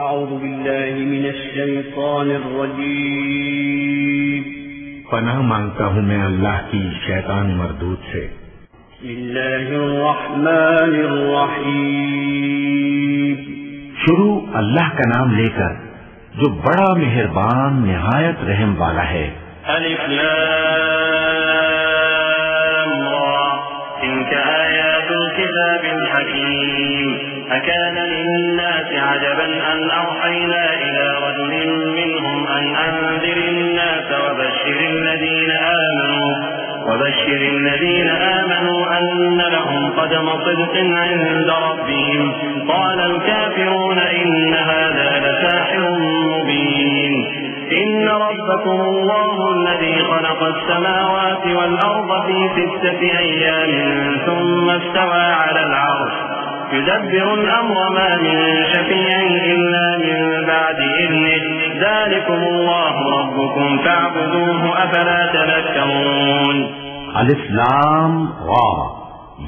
अऊज़ु बिल्लाहि मिनश्शैतानिर्रजीम। पनाह मांगता हूँ मैं अल्लाह की शैतान मरदूद से। बिस्मिल्लाहिर्रहमानिर्रहीम। शुरू अल्लाह का नाम लेकर जो बड़ा मेहरबान निहायत रहम वाला है। अलिफ लाम रा तिल्क आयातुल किताबिल हकीम अकान लिन्नासि अजबन अन अवहयना इला रजुलिन मिनहुम अन अंज़िरिन नास وبشر الذين آمنوا أن لهم قدم صدق عند ربهم قال الكافرون إن هذا لساحر مبين إن ربكم الله الذي خلق السماوات والأرض في 6 أيام ثم استوى على العرش يدبر الأمر ما من شفيع إلا من بعد إذنه ذلكم الله ربكم فاعبدوه أفلا تذكرون। अलिफ लाम रा,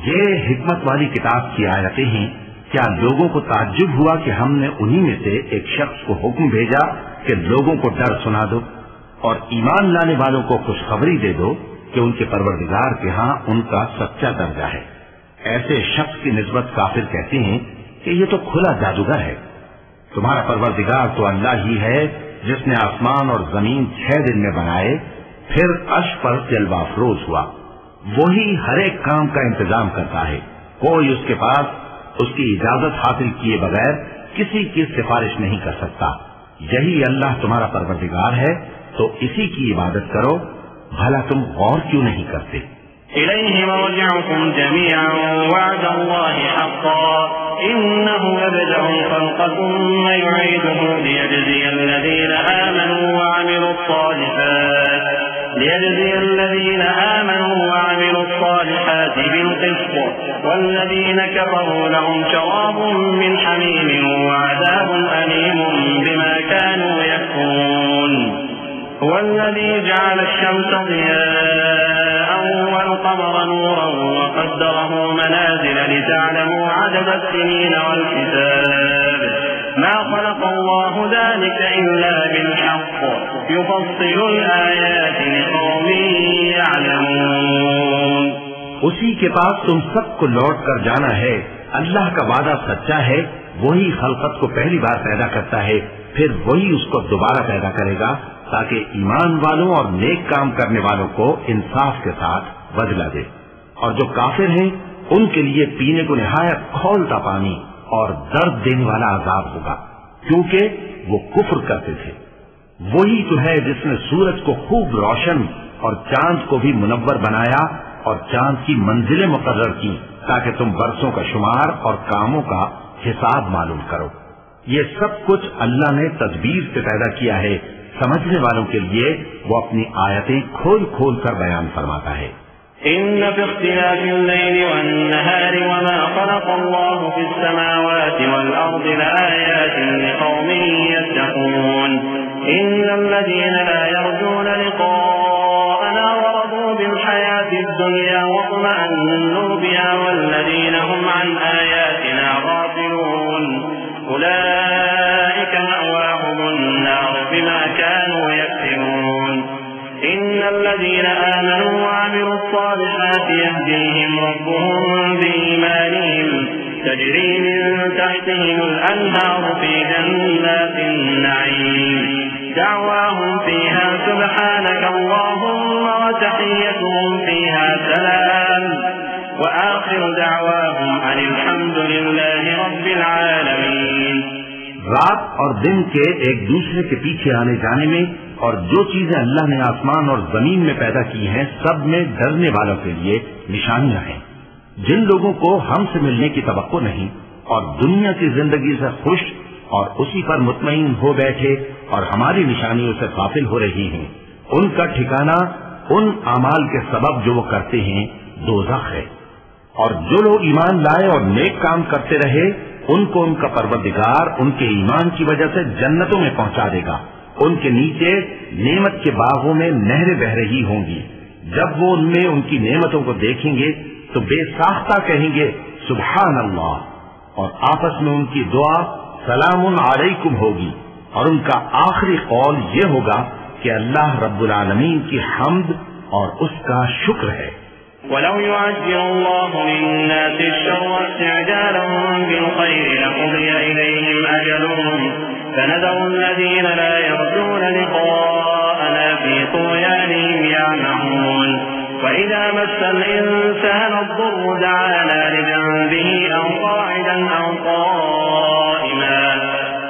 ये हिकमत वाली किताब की आयतें हैं। क्या लोगों को ताज्जुब हुआ कि हमने उन्हीं में से एक शख्स को हुक्म भेजा कि लोगों को डर सुना दो और ईमान लाने वालों को खुशखबरी दे दो कि उनके परवरदिगार के यहाँ उनका सच्चा दर्जा है। ऐसे शख्स की निस्बत काफिर कहते हैं कि ये तो खुला जादूगर है। तुम्हारा परवरदिगार तो अल्लाह ही है जिसने आसमान और जमीन 6 दिन में बनाए, फिर अर्श पर जलवा अफरोज हुआ। वही हर एक काम का इंतजाम करता है। कोई उसके पास उसकी इजाजत हासिल किए बगैर किसी की सिफारिश नहीं कर सकता। यही अल्लाह तुम्हारा परवरदिगार है, तो इसी की इबादत करो। भला तुम गौर क्यों नहीं करते? इलैहि मर्जिउकुम जमीअन वअद अल्लाहि हक़्क़न इन्नहु यबदअु ख़ल्क़ थुम्मा युईदुहु लियजज़िय अल्लज़ीना आमनू वअमिलुस सालिहात बिल-क़िस्त वल्लज़ीना कफ़रू लहुम शराबुम मिन हमीम वअज़ाबुन अलीम बिमा कानू यकफ़ुरून। हुवल्लज़ी जअल अश-शम्स ज़ियाअन वल-क़मरा नूरन वक़द्दरहु मनाज़िल लितअलमू अदद as-sinīna wal-hisāb मा ख़लक़ अल्लाहु ज़ालिक इल्ला बिल-हक़्क़ युफ़स्सिलु al-आयाति लिक़ौमिन यअलमून। उसी के पास तुम सबको लौट कर जाना है। अल्लाह का वादा सच्चा है। वही खलकत को पहली बार पैदा करता है, फिर वही उसको दोबारा पैदा करेगा ताकि ईमान वालों और नेक काम करने वालों को इंसाफ के साथ बदला दे। और जो काफिर हैं उनके लिए पीने को निहायत खौलता पानी और दर्द देने वाला अजाब होगा, क्योंकि वो कुफ्र करते थे। वही तो है जिसने सूरज को खूब रोशन और चांद को भी मुनव्वर बनाया और चांद की मंजिलें मुकर्रर की ताकि तुम बरसों का शुमार और कामों का हिसाब मालूम करो। ये सब कुछ अल्लाह ने तदबीर से पैदा किया है। समझने वालों के लिए वो अपनी आयतें खोल खोल कर बयान फरमाता है। इन्न फी इख्तिलाफिल लैली वन-नहारि वमा ख़लक़ल्लाहु फिस-समावाति वल-अर्दि लआयातिन लिक़ौमिन यत्तक़ून। इन्नल्लज़ीना ला यर्जूना लिक़ाअना वरदू बिल-हयातिद-दुन्या वत्मअन्नू बिहा वल्लज़ीना हुम अन आयातिना गाफ़िलून उलाइका मअवाहुमुन-नार बिमा कानू यक्सिबून। इन्नल्लज़ीना आमनू वअमिलुस-सालिहाति यहदीहिम रब्बुहुम बिईमानिहिम तजरी मिन तहतिहिमुल अन्हारु फी जन्नातिन-नईम दअवाहुम फीहा सुब्हानका अल्लाहुम्मा व तहिय्यतुहुम फीहा सलाम व आखिरु दअवाहुम अनिल हम्दुलिल्लाहि रब्बिल आलमीन। रात और दिन के एक दूसरे के पीछे आने जाने में और जो चीजें अल्लाह ने आसमान और जमीन में पैदा की हैं, सब में डरने वालों के लिए निशानियां हैं। जिन लोगों को हमसे मिलने की तवक्को नहीं और दुनिया की जिंदगी से खुश और उसी पर मुतमईन हो बैठे और हमारी निशानियों से गाफिल हो रही हैं, उनका ठिकाना उन अमाल के सबब जो वो करते हैं दोज़ख है। और जो लोग ईमान लाए और नेक काम करते रहे, उनको उनका परवरदिगार उनके ईमान की वजह से जन्नतों में पहुंचा देगा। उनके नीचे नेमत के बागों में नहरें बह रही होंगी। जब वो उनमें उनकी नेमतों को देखेंगे तो बेसाख्ता कहेंगे सुभान अल्लाह, और आपस में उनकी दुआ सलामुन अलैकुम होगी, और उनका आखिरी कौल ये होगा कि अल्लाह रब्बुल आलमीन की हम्द और उसका शुक्र है। वलौ युअज्जिलुल्लाहु लिन्नासि अश-शर्रा इस्ति'जालहुम बिल-खैरि लक़ुदिया इलैहिम अजलुहुम फनज़रु अल्लज़ीना ला यर्जूना लिक़ाअना फ़ी तुग़यानिहिम यअमहून वइज़ा मस्सल इंसाना अद-दुर्रु दअाना लिजंबिही अव क़ा'idan अव क़ा'iman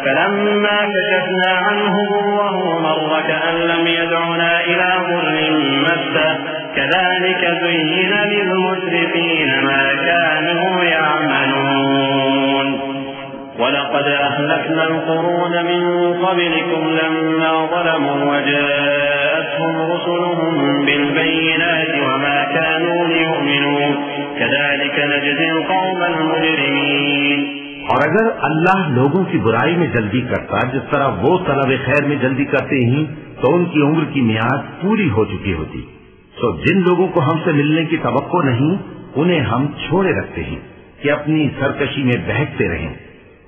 فلما كشفنا عنه ضره مر كأن لم يدعنا إلى ضر مسه كذلك زين للمسرفين ما كانوا يعملون ولقد أهلكنا القرون من قبلكم لما ظلموا وجاءتهم رسلهم بالبينات وما كانوا ليؤمنوا كذلك نجزي القوم المجرمين। और अगर अल्लाह लोगों की बुराई में जल्दी करता जिस तरह वो तलब खैर में जल्दी करते ही, तो उनकी उम्र की मियाद पूरी हो चुकी होती। तो जिन लोगों को हमसे मिलने की तवक्को नहीं, उन्हें हम छोड़े रखते हैं कि अपनी सरकशी में बहकते रहें।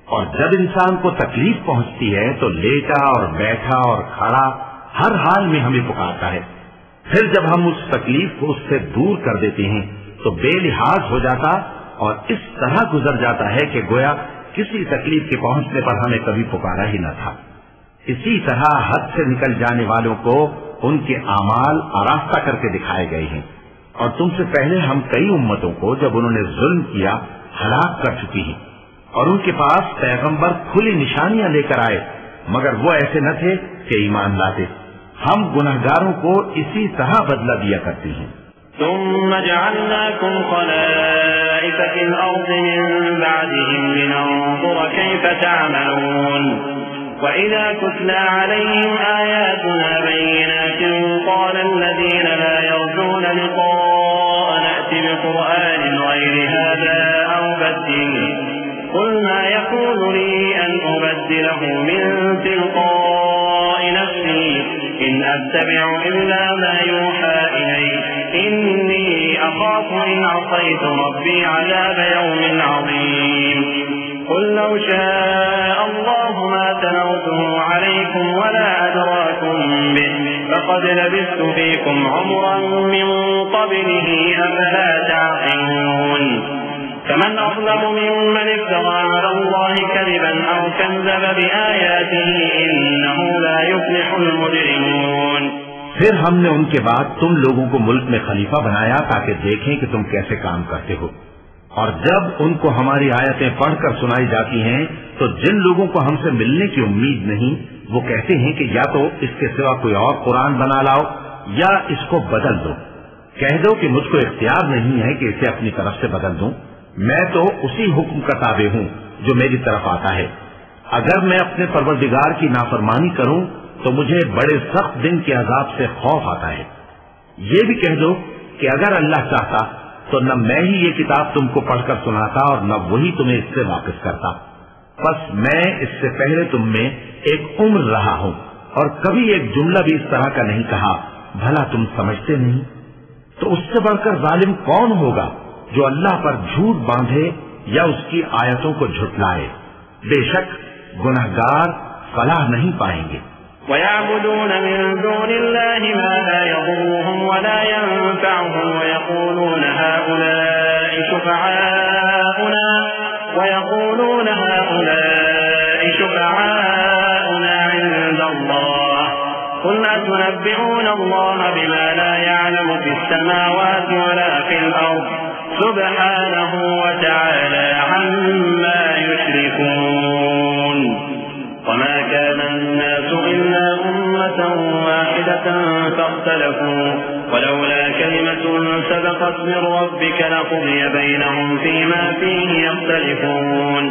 और जब इंसान को तकलीफ पहुंचती है तो लेटा और बैठा और खड़ा हर हाल में हमें पुकारता है। फिर जब हम उस तकलीफ को उससे दूर कर देते हैं तो बेलिहाज हो जाता और इस तरह गुजर जाता है कि गोया किसी तकलीफ के पहुंचने पर हमें कभी पुकारा ही न था। इसी तरह हद से निकल जाने वालों को उनके आमाल आरास्ता करके दिखाए गए हैं। और तुमसे पहले हम कई उम्मतों को जब उन्होंने जुल्म किया हलाक कर चुकी हैं, और उनके पास पैगंबर खुली निशानियां लेकर आए, मगर वो ऐसे न थे कि ईमान लाते। हम गुनहगारों को इसी तरह बदला दिया करते हैं। ثم جعلناكم خلائف في الأرض من بعدهم لننظر كيف تعملون وإذا تتلى عليهم آياتنا بينات قال الذين لا يرجون لقاءنا ائت بقرآن غير هذا أو بدله قل ما يكون لي أن أبدله من تلقاء نفسي إن أتبع إلا ما يوحى إلي إني أخاف إن عصيت ربي عذاب يوم عظيم قل لو شاء الله ما تلوته عليكم ولا أدراكم به فقد لبثت فيكم عمرا من قبله أفلا تعقلون فمن أظلم ممن افترى على الله كذبا أو كذب بآياته إنه لا يفلح المجرمون। फिर हमने उनके बाद तुम लोगों को मुल्क में खलीफा बनाया ताकि देखें कि तुम कैसे काम करते हो। और जब उनको हमारी आयतें पढ़कर सुनाई जाती हैं तो जिन लोगों को हमसे मिलने की उम्मीद नहीं, वो कहते हैं कि या तो इसके सिवा कोई और कुरान बना लाओ या इसको बदल दो। कह दो कि मुझको इख्तियार नहीं है कि इसे अपनी तरफ से बदल दूं, मैं तो उसी हुक्म का ताबे हूं जो मेरी तरफ आता है। अगर मैं अपने परवरदिगार की नाफरमानी करूं तो मुझे बड़े सख्त दिन के अजाब से खौफ आता है। ये भी कह दो कि अगर अल्लाह चाहता तो न मैं ही ये किताब तुमको पढ़कर सुनाता और न वही तुम्हें इससे वाकिफ करता। बस मैं इससे पहले तुम में एक उम्र रहा हूं और कभी एक जुमला भी इस तरह का नहीं कहा, भला तुम समझते नहीं? तो उससे बढ़कर जालिम कौन होगा जो अल्लाह पर झूठ बांधे या उसकी आयतों को झुटलाए। बेशक गुनहगार फलाह नहीं पाएंगे। ويعبدون من دون الله ما لا يضرهم ولا ينفعهم ويقولون هؤلاء شفعاؤنا عند الله قل أتنبئون الله بما لا يعلم في السماوات ولا في الأرض سبحانه وتعالى عما يشركون وما كان الناس إلا أمة واحدة فاختلفوا ولولا كلمة سبقت من ربك لقضي بينهم فيما فيه يختلفون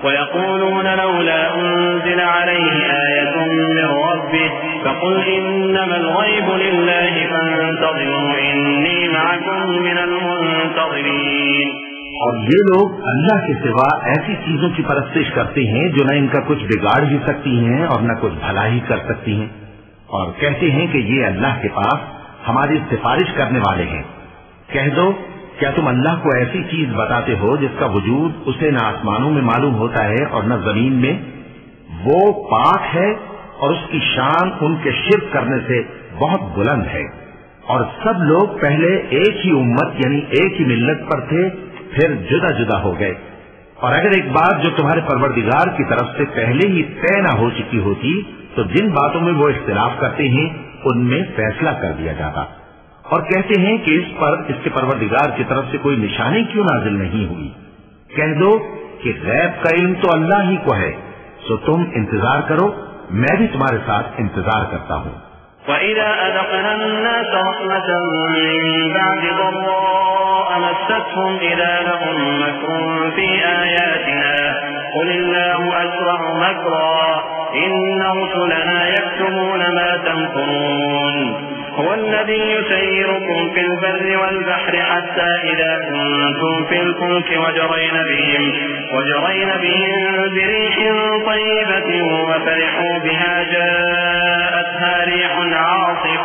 ويقولون لولا أنزل عليه آية من ربه فقل إنما الغيب لله فانتظروا إني معكم من المنتظرين। और ये लोग अल्लाह के सिवा ऐसी चीजों की परस्तिश करते हैं जो न इनका कुछ बिगाड़ भी सकती हैं और न कुछ भला ही कर सकती हैं, और कहते हैं कि ये अल्लाह के पास हमारी सिफारिश करने वाले हैं। कह दो क्या तुम अल्लाह को ऐसी चीज बताते हो जिसका वजूद उसे न आसमानों में मालूम होता है और न जमीन में? वो पाक है और उसकी शान उनके शिर्क करने से बहुत बुलंद है। और सब लोग पहले एक ही उम्मत यानी एक ही मिल्लत पर थे, फिर जुदा जुदा हो गए। और अगर एक बात जो तुम्हारे परवरदिगार की तरफ से पहले ही तय न हो चुकी होती तो जिन बातों में वो इख्तिलाफ करते हैं उनमें फैसला कर दिया जाता। और कहते हैं कि इस पर इसके परवरदिगार की तरफ से कोई निशानी क्यों नाजिल नहीं हुई? कह दो कि गैब का इल्म तो अल्लाह ही को है, सो तुम इंतजार करो, मैं भी तुम्हारे साथ इंतजार करता हूँ। وَإِذَا أَذَقْنَا النَّاسَ رَحْمَةً مِّن بَعْدِ ضَرَّاءٍ مَّسَّتْهُمْ إِذَا لَهُم مَّكْرٌ فِي آيَاتِنَا قُلِ اللَّهُ أَسْرَعُ مَكْرًا إِنَّ رُسُلَنَا يَكْتُبُونَ مَا تَمْكُرُونَ هُوَ الَّذِي يُسَيِّرُكُمْ فِي الْبَرِّ وَالْبَحْرِ حَتَّى إِذَا كُنتُمْ فِي الْفُلْكِ وَجَرَيْنَ بِهِم بِرِيحٍ طَيِّبَةٍ وَفَرِحُوا بِهَا جَاءَتْهَا رِيحٌ عَاصِفٌ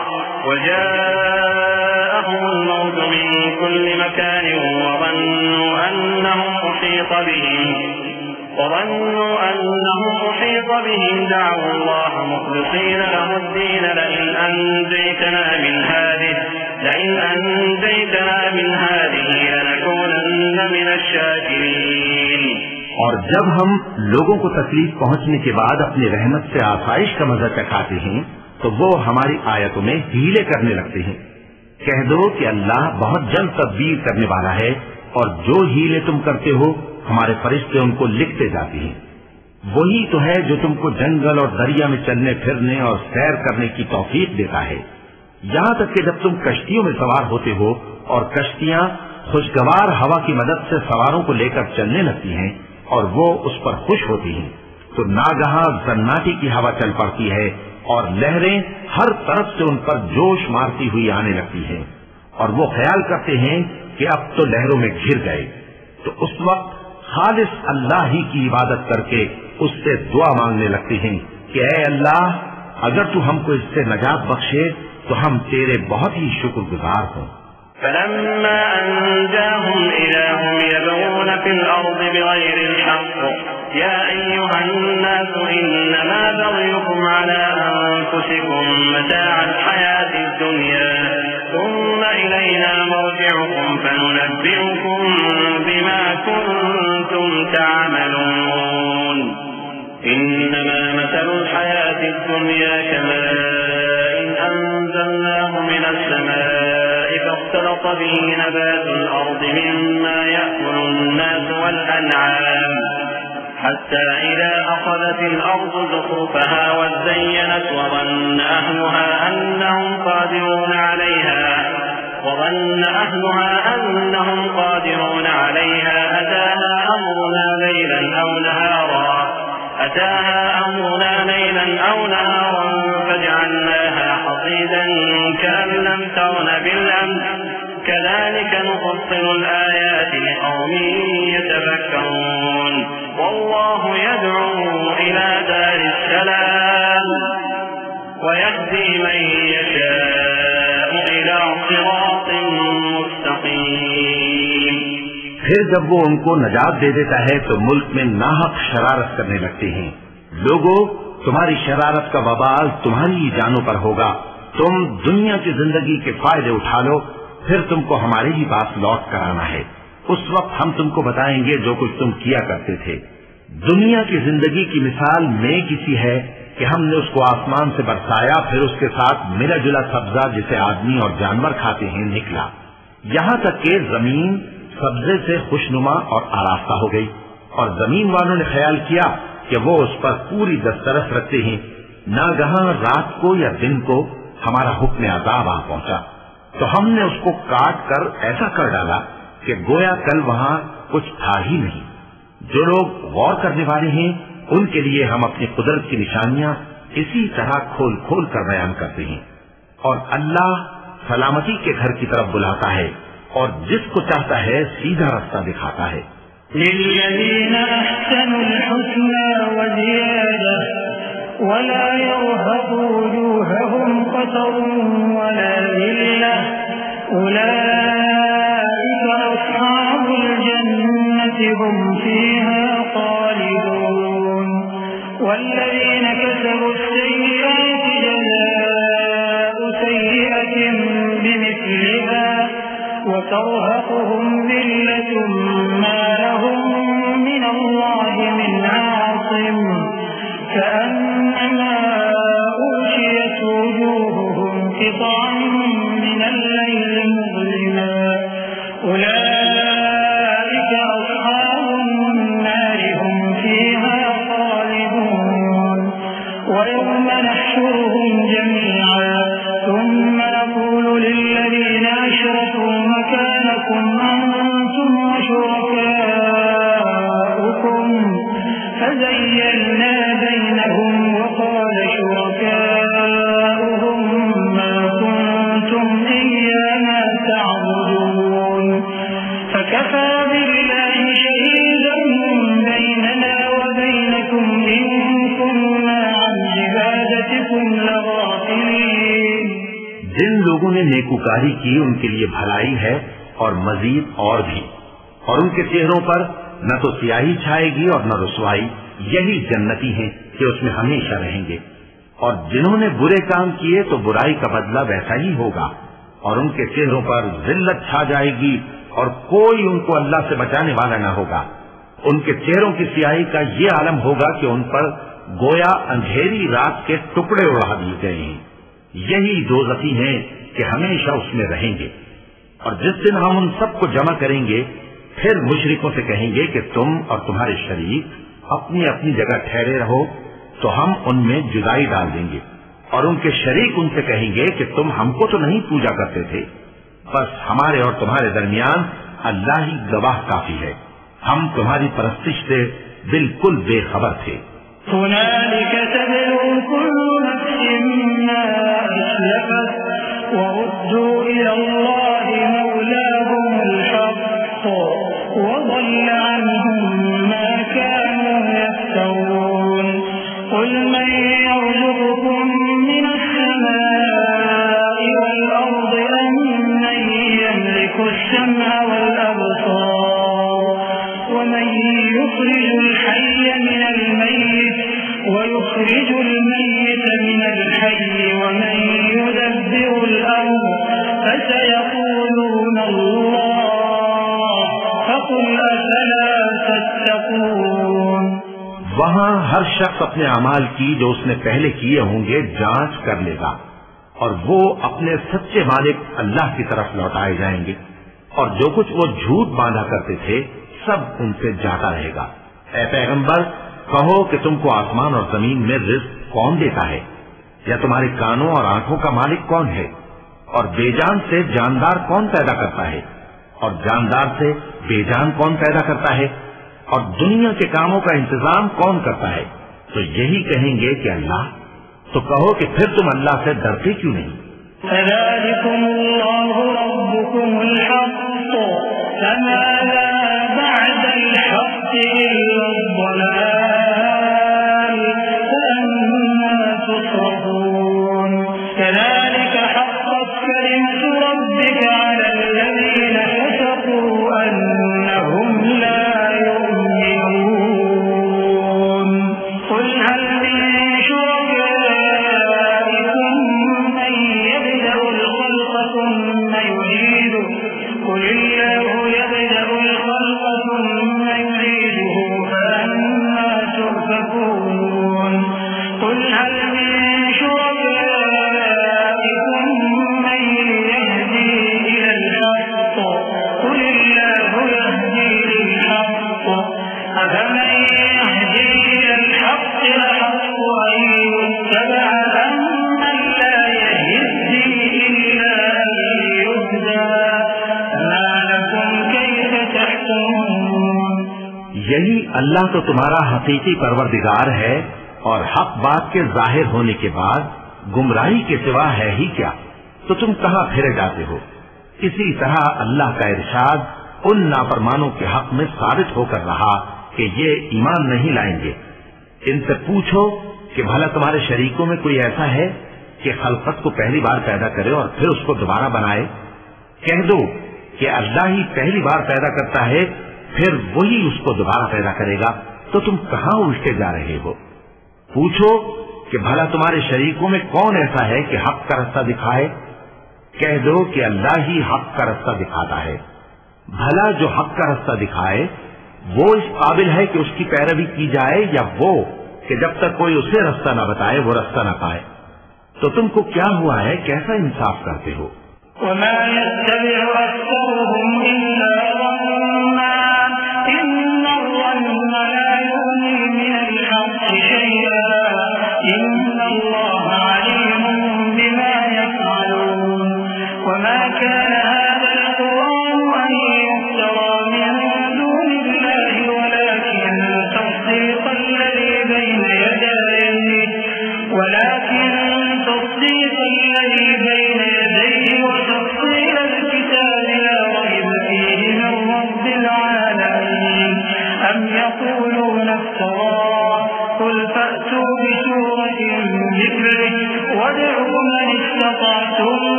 وَجَاءَهُمُ الْمَوْجُ مِن كُلِّ مَكَانٍ وَظَنُّوا أَنَّهُمْ أُحِيطَ بِهِمْ دَعَوُا اللَّهَ مُخْلِصِينَ لَهُ الدِّينَ لَئِنْ أَنجَيْتَنَا مِنْ هَٰذِهِ لَنَكُونَنَّ مِنَ الشَّاكِرِينَ। और जब हम लोगों को तकलीफ पहुंचने के बाद अपनी रहमत से आसाइश का मजा चखाते हैं तो वो हमारी आयतों में हीले करने लगते हैं। कह दो कि अल्लाह बहुत जल्द तदबीर करने वाला है और जो हीले तुम करते हो हमारे फरिश्ते उनको लिखते जाते हैं। वही तो है जो तुमको जंगल और दरिया में चलने फिरने और सैर करने की तौफीक देता है, यहाँ तक कि जब तुम कश्तियों में सवार होते हो और कश्तियां खुशगवार हवा की मदद से सवारों को लेकर चलने लगती हैं और वो उस पर खुश होती हैं, तो नागहां जन्नाटी की हवा चल पड़ती है और लहरें हर तरफ से उन पर जोश मारती हुई आने लगती हैं और वो ख्याल करते हैं कि अब तो लहरों में घिर गए। तो उस वक्त खालिस अल्लाह ही की इबादत करके उससे दुआ मांगने लगते हैं कि ऐ अल्लाह, अगर तू हमको इससे नजात बख्शे तो हम तेरे बहुत ही शुक्रगुजार हों। فَلَمَّا أَنْجَاهُمْ إِذَا هُمْ يَبْغُونَ فِي الْأَرْضِ بِغَيْرِ الْحَقِّ يَا أَيُّهَا النَّاسُ إِنَّمَا بَغْيُكُمْ عَلَىٰ أَنفُسِكُم مَّتَاعَ الْحَيَاةِ الدُّنْيَا ثُمَّ إِلَيْنَا مَرْجِعُكُمْ فَنُنَبِّئُكُم بِمَا كُنتُمْ تَعْمَلُونَ إِنَّمَا مَثَلُ الْحَيَاةِ الدُّنْيا كَمَاءٍ أَنزَلْنَاهُ مِنَ السَّمَاءِ فاختلط به نبات الأرض مما يأكل الناس والأنعام حتى إذا أخذت الأرض زخرفها وزينت وظن أهلها أنهم قادرون عليها أتاها أمرنا ليلا أو نهارا فجعلناها حصيدا كأن لم تغن بالأمس كذلك نفصل الآيات لقوم يتفكرون والله يدعو إلى دار السلام ويهدي من يشاء إلى صراط مستقيم। फिर जब वो उनको नजात दे देता है तो मुल्क में नाहक शरारत करने लगते हैं। लोगों, तुम्हारी शरारत का वबाल तुम्हारी ही जानों पर होगा। तुम दुनिया की जिंदगी के फायदे उठा लो, फिर तुमको हमारे ही पास लौट कर आना है। उस वक्त हम तुमको बताएंगे जो कुछ तुम किया करते थे। दुनिया की जिंदगी की मिसाल में किसी है कि हमने उसको आसमान से बरसाया, फिर उसके साथ मिला जुला सब्जा जिसे आदमी और जानवर खाते हैं निकला, यहाँ तक कि जमीन सब्जे से खुशनुमा और आरास्ता हो गई और जमीन वालों ने ख्याल किया कि वो उस पर पूरी दस्तरस रखते हैं। नागहां रात को या दिन को हमारा हुक्म अज़ाब आ पहुंचा तो हमने उसको काट कर ऐसा कर डाला कि गोया कल वहां कुछ था ही नहीं। जो लोग गौर करने वाले हैं उनके लिए हम अपनी कुदरत की निशानियां इसी तरह खोल खोल कर बयान करते हैं। और अल्लाह सलामती के घर की तरफ बुलाता है और जिसको चाहता है सीधा रास्ता दिखाता है। लिल्लज़ीन अहसनुल हुस्ना व ज़ियादा वला यरहक़ु वजूहहुम क़तरुन वला ज़िल्लह उलाइका هم فيها خالدون والذين كسبوا السيئات جزاء سيئة بمثلها وترهقهم ذلة ما لهم من الله من عاصم كأنما أغشيت وجوههم قطعا من الليل مظلما أولئك أصحاب النار هم فيها خالدون ويوم نحشرهم جميعا ثم نقول للذين أشركوا مكانكم أنتم وشركاؤكم فزيّلنا بينهم وقال شركاؤهم ما كنتم إيانا تعبدون فكفى بالله شهيدا بيننا وبينكم إن كنا عن عبادتكم لغافلين। जिन लोगों ने नेकुकारी की उनके लिए भलाई है और मजीद और भी, और उनके चेहरों पर न तो स्याही छाएगी और न रुसवाई। यही जन्नती हैं कि उसमें हमेशा रहेंगे। और जिन्होंने बुरे काम किए तो बुराई का बदला वैसा ही होगा, और उनके चेहरों पर जिल्लत छा जाएगी और कोई उनको अल्लाह से बचाने वाला न होगा। उनके चेहरों की स्याही का ये आलम होगा कि उन पर गोया अंधेरी रात के टुकड़े उड़ा दिए गए हैं। यही दोज़खी हैं कि हमेशा उसमें रहेंगे। और जिस दिन हम उन सबको जमा करेंगे फिर मुशरिकों से कहेंगे कि तुम और तुम्हारे शरीक अपनी अपनी जगह ठहरे रहो, तो हम उनमें जुदाई डाल देंगे। और उनके शरीक उनसे कहेंगे कि तुम हमको तो नहीं पूजा करते थे, बस हमारे और तुम्हारे दरमियान अल्लाह ही गवाह काफी है, हम तुम्हारी परस्तिश से बिल्कुल बेखबर थे। हुनालिक तबलू कुल्लु नफ्सिन मा अस्लफत वरुद्दू इलल्लाहि मौलाहुमुल हक़्क़ वضل عنهم ما كانوا يفترون قل من يرزقكم من السماء والأرض أمن يملك السمع والأبصار ومن يخرج الحي من الميت ويخرج الميت من الحي ومن يدبر الأمر فسيقولون الله فقل أفلا تتقون। वहाँ हर शख्स अपने अमाल की जो उसने पहले किए होंगे जांच कर लेगा, और वो अपने सच्चे मालिक अल्लाह की तरफ लौटाए जाएंगे। और जो कुछ वो झूठ बांधा करते थे सब उनसे जाता रहेगा। ऐ पैगंबर, कहो कि तुमको आसमान और जमीन में रिज़्क़ कौन देता है, या तुम्हारे कानों और आंखों का मालिक कौन है? और बेजान से जानदार कौन पैदा करता है, और जानदार से बेजान कौन पैदा करता है? और दुनिया के कामों का इंतजाम कौन करता है? तो यही कहेंगे कि अल्लाह। तो कहो कि फिर तुम अल्लाह से डरते क्यों नहीं? फ़ज़ालिकुमुल्लाहु रब्बुकुमुल हक़्क़ फ़माज़ा बअदल हक़्क़ि इल्लल-ज़लाल फ़अन्ना तुस्रफ़ून कज़ालिक हक़्क़त कलिमतु रब्बिका अलल्लज़ीना फ़सक़ू अन्नहुम ला यु'मिनून क़ुल हल मिन शुरकाइकुम मन यबदअुल ख़ल्क़ ثم युईदुहु क़ुल अल्लाहु यबदअुल ख़ल्क़ ثم युईदुहु फ़अन्ना तुफ़कून क़ुल हल मिन शुरकाइकुम मन यहदी इलल हक़्क़ क़ुल अल्लाहु यहदी लिल हक़्क़ अफ़मन यहदी इलल हक़्क़ अहक़्क़ु अन युत्तबअ अम्मन ला यहदी इल्ला अन युहदा मा लकुम कैफ़ तहकुमून। यही अल्लाह तो तुम्हारा हकीकी परवरदिगार है, और हक बात के जाहिर होने के बाद गुमराही के सिवा है ही क्या? तो तुम कहाँ फिरे जाते हो? इसी तरह अल्लाह का इरशाद उन नाफरमानों के हक में साबित होकर रहा कि ये ईमान नहीं लाएंगे। इनसे पूछो कि भला तुम्हारे शरीकों में कोई ऐसा है कि खलकत को पहली बार पैदा करे और फिर उसको दोबारा बनाए? कह दो कि अल्लाह ही पहली बार पैदा करता है फिर वही उसको दोबारा पैदा करेगा, तो तुम कहाँ उल्टे जा रहे हो? पूछो कि भला तुम्हारे शरीकों में कौन ऐसा है कि हक का रास्ता दिखाए? कह दो कि अल्लाह ही हक का रास्ता दिखाता है। भला जो हक का रास्ता दिखाए वो इस काबिल है कि उसकी पैरवी की जाए, या वो कि जब तक कोई उसे रास्ता न बताए वो रास्ता न पाए? तो तुमको क्या हुआ है, कैसा इंसाफ करते हो?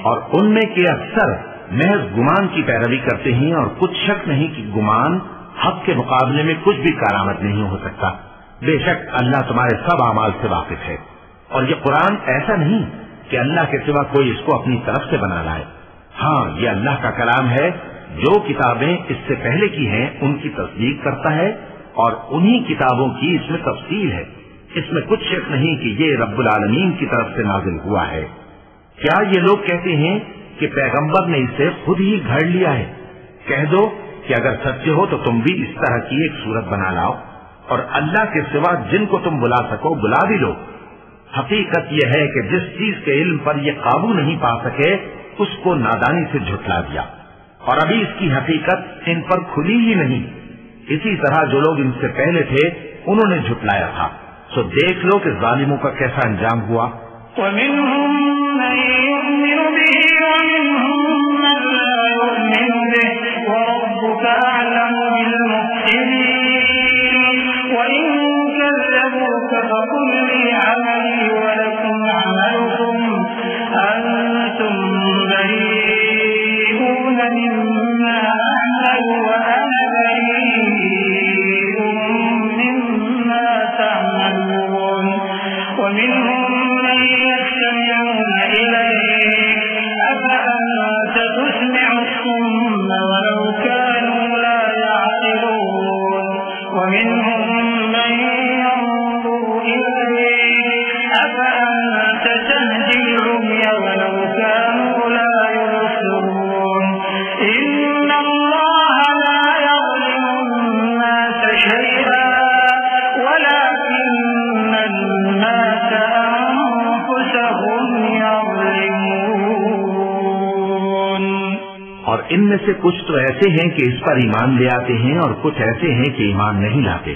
और उनमें के अक्सर महज गुमान की पैरवी करते हैं, और कुछ शक नहीं कि गुमान हक के मुकाबले में कुछ भी कारामद नहीं हो सकता। बेशक अल्लाह तुम्हारे सब अमाल से वाकिफ है, और ये कुरान ऐसा नहीं कि अल्लाह के सिवा कोई इसको अपनी तरफ से बना लाए। हाँ, ये अल्लाह का कलाम है। जो किताबें इससे पहले की हैं उनकी तस्दीक करता है, और उन्हीं किताबों की इसमें तफसील है। इसमें कुछ शक नहीं कि ये रब्बुल आलमीन की तरफ से नाजिल हुआ है। क्या ये लोग कहते हैं कि पैगंबर ने इसे खुद ही घड़ लिया है? कह दो कि अगर सच्चे हो तो तुम भी इस तरह की एक सूरत बना लाओ, और अल्लाह के सिवा जिनको तुम बुला सको बुला भी लो। हकीकत यह है कि जिस चीज के इल्म पर ये काबू नहीं पा सके उसको नादानी से झुठला दिया, और अभी इसकी हकीकत इन पर खुली ही नहीं। इसी तरह जो लोग इनसे पहले थे उन्होंने झुठलाया था। तो देख लो कि जालिमों का कैसा अंजाम हुआ। इनमें से कुछ तो ऐसे हैं कि इस पर ईमान ले आते हैं, और कुछ ऐसे हैं कि ईमान नहीं लाते।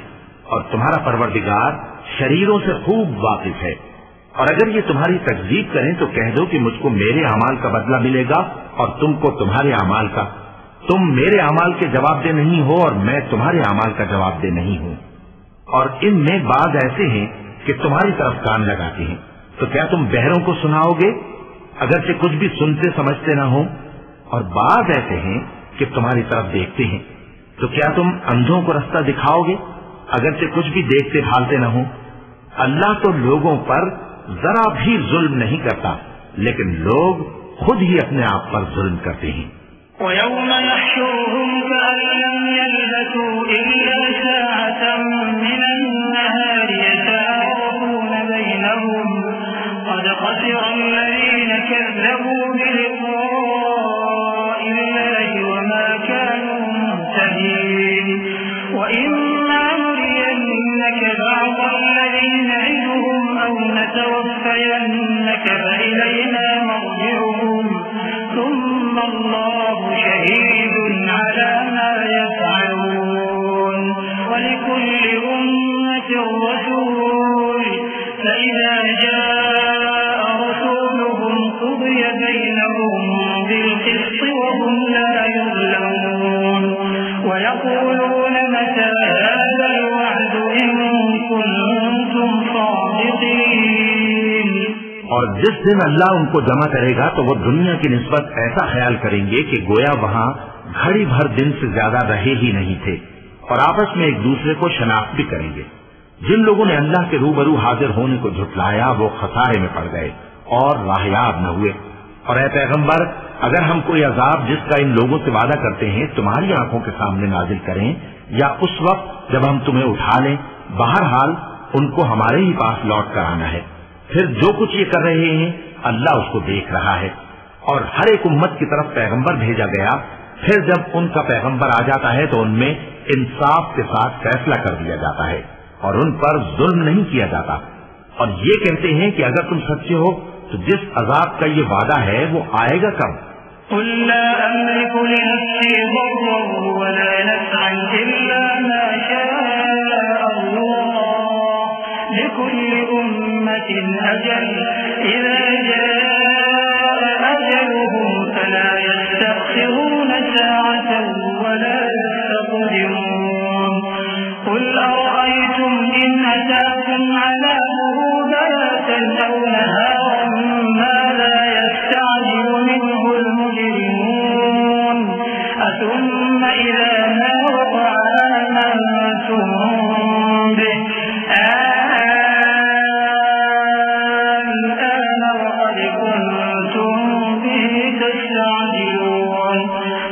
और तुम्हारा परवरदिगार शरीरों से खूब वाकिफ है। और अगर ये तुम्हारी तकजीब करें तो कह दो कि मुझको मेरे अमाल का बदला मिलेगा और तुमको तुम्हारे अमाल का। तुम मेरे अमाल के जवाबदेह नहीं हो और मैं तुम्हारे अमाल का जवाबदेह नहीं हूँ। और इनमें बाद ऐसे हैं कि तुम्हारी तरफ कान लगाते हैं, तो क्या तुम बहरों को सुनाओगे अगरचे कुछ भी सुनते समझते ना हो? और बाद ऐसे हैं कि तुम्हारी तरफ देखते हैं, तो क्या तुम अंधों को रास्ता दिखाओगे अगरचे कुछ भी देखते भालते न हो? अल्लाह तो लोगों पर जरा भी जुल्म नहीं करता, लेकिन लोग खुद ही अपने आप पर जुल्म करते हैं। जिस दिन अल्लाह उनको जमा करेगा तो वो दुनिया की निस्बत ऐसा ख्याल करेंगे कि गोया वहां घड़ी भर दिन से ज्यादा रहे ही नहीं थे, और आपस में एक दूसरे को शनाख्त भी करेंगे। जिन लोगों ने अल्लाह के रूबरू हाजिर होने को झुठलाया वो खसारे में पड़ गए और राहयाब न हुए। और ऐ पैगंबर, अगर हम कोई अजाब जिसका इन लोगों से वादा करते हैं तुम्हारी आंखों के सामने नाजिल करें या उस वक्त जब हम तुम्हें उठा लें, बहरहाल उनको हमारे ही पास लौट कर आना है। फिर जो कुछ ये कर रहे हैं अल्लाह उसको देख रहा है। और हर एक उम्मत की तरफ पैगंबर भेजा गया, फिर जब उनका पैगंबर आ जाता है तो उनमें इंसाफ के साथ फैसला कर दिया जाता है और उन पर जुल्म नहीं किया जाता। और ये कहते हैं कि अगर तुम सच्चे हो तो जिस अजाब का ये वादा है वो आएगा कब? कुल ला अमलिकु लिनफ्सी दर्रन वला नफ़अन इल्ला मा शाअ अल्लाह लिकुल्लि उम्मतिन अजल इज़ा जाअ अजलुहुम फला यस्तअख़िरून साअतन वला यस्तक़दिमून। कुल अरअयतुम इन अताकुम अज़ाबुहु बयातन अव नहारन माज़ा यस्तअजिलु मिन्हु المجرمون ثم إذا ما وقع آمنتم به الآن وقد كنتم به تستعجلون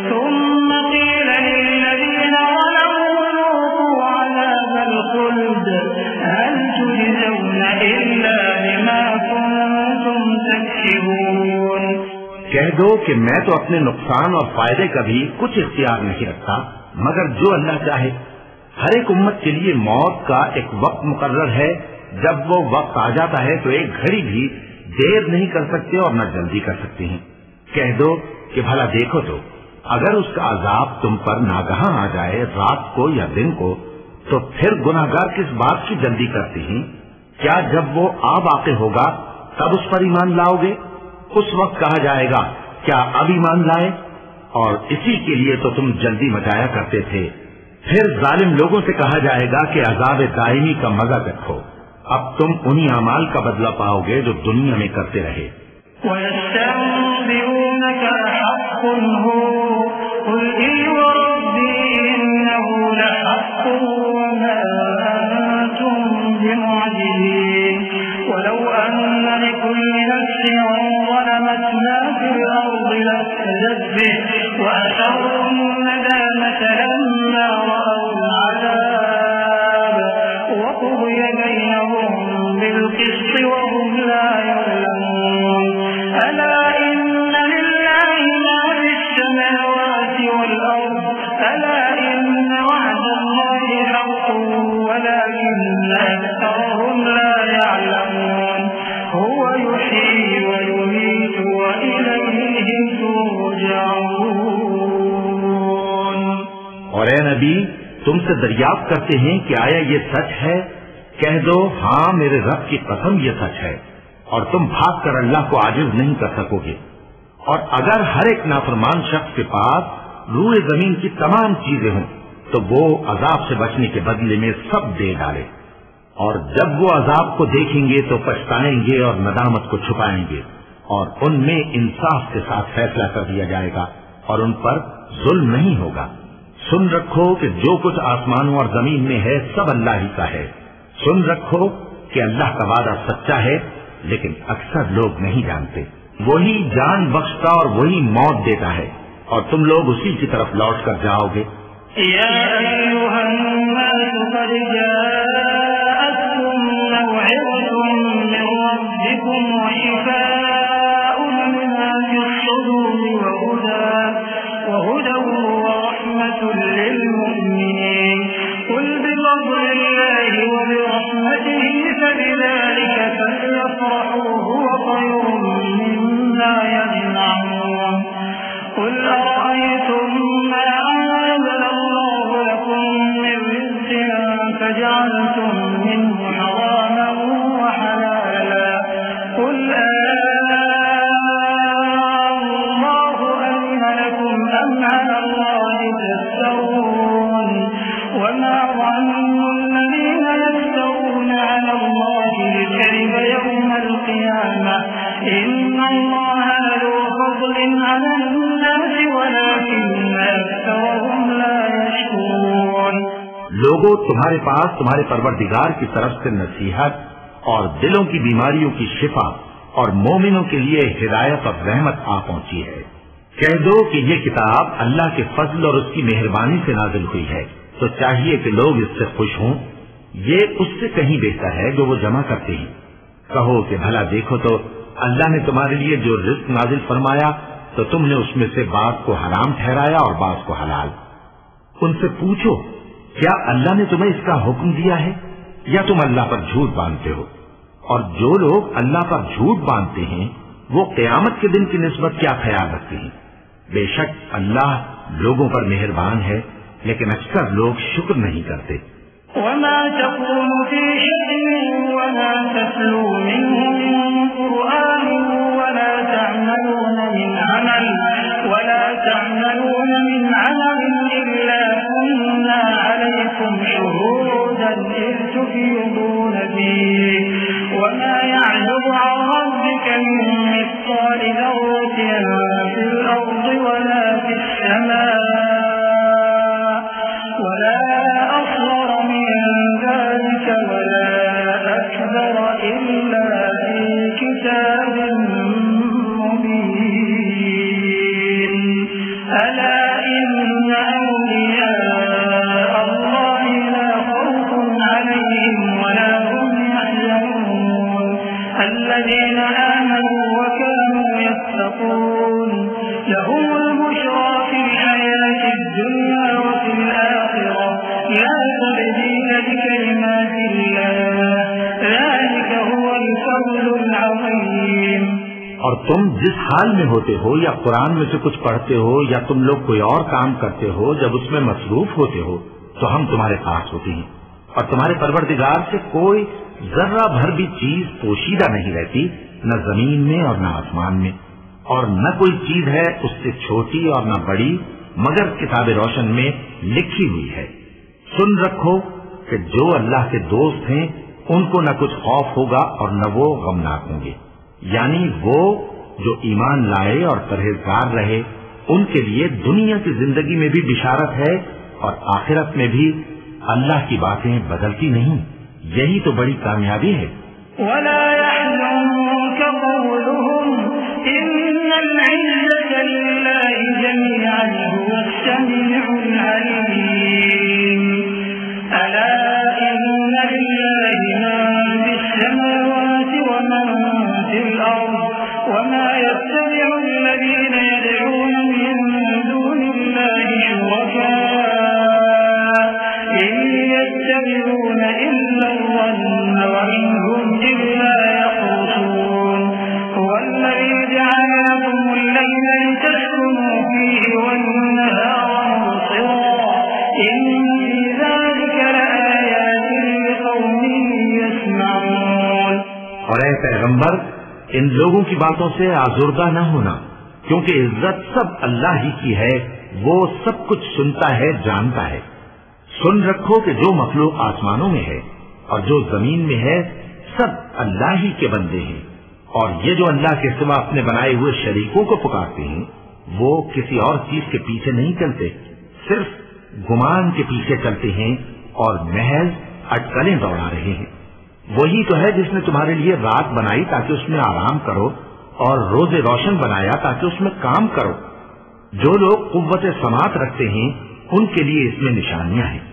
ثم قيل للذين ظلموا ذوقوا عذاب الخلد هل تجزون إلا بما كنتم تكسبون। कह दो कि मैं तो अपने नुकसान और फायदे का भी कुछ इख्तियार नहीं रखता मगर जो अल्लाह चाहे। हर एक उम्मत के लिए मौत का एक वक्त मुकर्रर है, जब वो वक्त आ जाता है तो एक घड़ी भी देर नहीं कर सकते और न जल्दी कर सकते हैं। कह दो कि भला देखो तो अगर उसका अजाब तुम पर नागहां आ जाए रात को या दिन को, तो फिर गुनाहगार किस बात की जल्दी करते हैं? क्या जब वो आ वाक़े होगा तब उस पर ईमान लाओगे? उस वक्त कहा जाएगा क्या अब ईमान लाए? और इसी के लिए तो तुम जल्दी मचाया करते थे। फिर जालिम लोगों से कहा जाएगा कि अजाब दायमी का मजा रखो, अब तुम उन्हीं अमाल का बदला पाओगे जो दुनिया में करते रहे। وأسروا الندامة لما رأوا العذاب وقضي بينهم بالقسط وهم لا يظلمون ألا إن لله ما في السماوات والأرض ألا إن وعد الله حق ولكن أكثرهم لا يعلمون هو يحيي ويميت وإليه ترجعون। और ए नबी, तुमसे दरियाफ्त करते हैं कि आया ये सच है? कह दो हाँ मेरे रब की कसम ये सच है, और तुम भाग कर अल्लाह को आजिज नहीं कर सकोगे। और अगर हर एक नाफरमान शख्स के पास रूए जमीन की तमाम चीजें हों तो वो अजाब से बचने के बदले में सब दे डाले, और जब वो अजाब को देखेंगे तो पछताएंगे और नदामत को छुपाएंगे, और उनमें इंसाफ के साथ फैसला कर दिया जाएगा और उन पर जुल्म नहीं होगा। सुन रखो कि जो कुछ आसमानों और जमीन में है सब अल्लाह ही का है। सुन रखो कि अल्लाह का वादा सच्चा है, लेकिन अक्सर लोग नहीं जानते। वही जान बख्शता और वही मौत देता है, और तुम लोग उसी की तरफ लौट कर जाओगे। या अय्युहन्नास क़द जाअतकुम मौइज़तुम मिन रब्बिकुम व शिफ़ाउन लिमा फ़िस्सुदूरि व हुदन व रहमतुन लिलमुमिनीन क़ुल बिफ़ज़लिल्लाहि व बिरहमतिहि फबिज़ालिका फ़लयफ़रहू हुव ख़ैरुम मिम्मा यजमऊन क़ुल अरअयतुम मा فجعلتم منه حراما وحلالا قل الله أذن لكم أم على الله تفترون लोगों, तुम्हारे पास तुम्हारे परवरदिगार की तरफ से नसीहत और दिलों की बीमारियों की शिफा और मोमिनों के लिए हिदायत और रहमत आ पहुंची है। कह दो कि ये किताब अल्लाह के फजल और उसकी मेहरबानी से नाजिल हुई है, तो चाहिए कि लोग इससे खुश हों। ये उससे कहीं बेहतर है जो वो जमा करते हैं। कहो कि भला देखो तो अल्लाह ने तुम्हारे लिए जो रिज्क नाजिल फरमाया तो तुमने उसमें से बात को हराम ठहराया और बात को हलाल। उनसे पूछो, क्या अल्लाह ने तुम्हें इसका हुक्म दिया है या तुम अल्लाह पर झूठ बांधते हो? और जो लोग अल्लाह पर झूठ बांधते हैं वो क़यामत के दिन की निस्बत क्या ख्याल रखते हैं? बेशक अल्लाह लोगों पर मेहरबान है, लेकिन अक्सर लोग शुक्र नहीं करते। वमा तकूनु फी शअनिन वमा ततलू मिन्हु मिन क़ुरआनिन वला तअमलून मिन अमलिन इल्ला कुन्ना अलैकुम शुहूदन इज़ तुफ़ीदून फीहि वमा यअज़ुबु अन रब्बिका मिन मिस्क़ालि ज़र्रतिन फिल अर्ज़ि वला फिस समाइ और तुम जिस हाल में होते हो या कुरान में से कुछ पढ़ते हो या तुम लोग कोई और काम करते हो, जब उसमें मसरूफ होते हो तो हम तुम्हारे पास होते हैं और तुम्हारे परवरदिगार से कोई जर्रा भर भी चीज पोशीदा नहीं रहती, न जमीन में और न आसमान में, और न कोई चीज है उससे छोटी और न बड़ी मगर किताब रोशन में लिखी हुई है। सुन रखो कि जो अल्लाह के दोस्त हैं उनको न कुछ खौफ होगा और न वो गमनाक होंगे, यानी वो जो ईमान लाए और परहेजगार रहे उनके लिए दुनिया की जिंदगी में भी बिशारत है और आखिरत में भी अल्लाह की बातें बदलती नहीं। यही तो बड़ी कामयाबी है। वला यहज़ुनका क़ौलुहुम इन्नल इज़्ज़ता लिल्लाहि जमीअन हुवस समीउल अलीम अला इन्ना लिल्लाहि मा फिस समावाति व मा फिल अर्ज़ वमा यत्तबि'u alladhina yad'una min dunillahi shuraka in yattabi'una illa الظن وإن هم إلا يخرصون هو الذي جعل لكم الليل لتسكنوا فيه والنهار مبصرا إن في ذلك لآيات لقوم يسمعون। और ऐ पैगंबर, इन लोगों की बातों से आजुर्दा न होना, क्योंकि इज्जत सब अल्लाह ही की है, वो सब कुछ सुनता है, जानता है। सुन रखो कि जो मखलूक आसमानों में है और जो जमीन में है सब अल्लाह ही के बंदे हैं, और ये जो अल्लाह के सिवा अपने बनाए हुए शरीकों को पुकारते हैं वो किसी और चीज के पीछे नहीं चलते, सिर्फ गुमान के पीछे चलते हैं और महज अटकलें दौड़ा रहे हैं। वही तो है जिसने तुम्हारे लिए रात बनाई ताकि उसमें आराम करो और रोजे रोशन बनाया ताकि उसमें काम करो। जो लोग कुव्वत समात रखते हैं उनके लिए इसमें निशानियां हैं।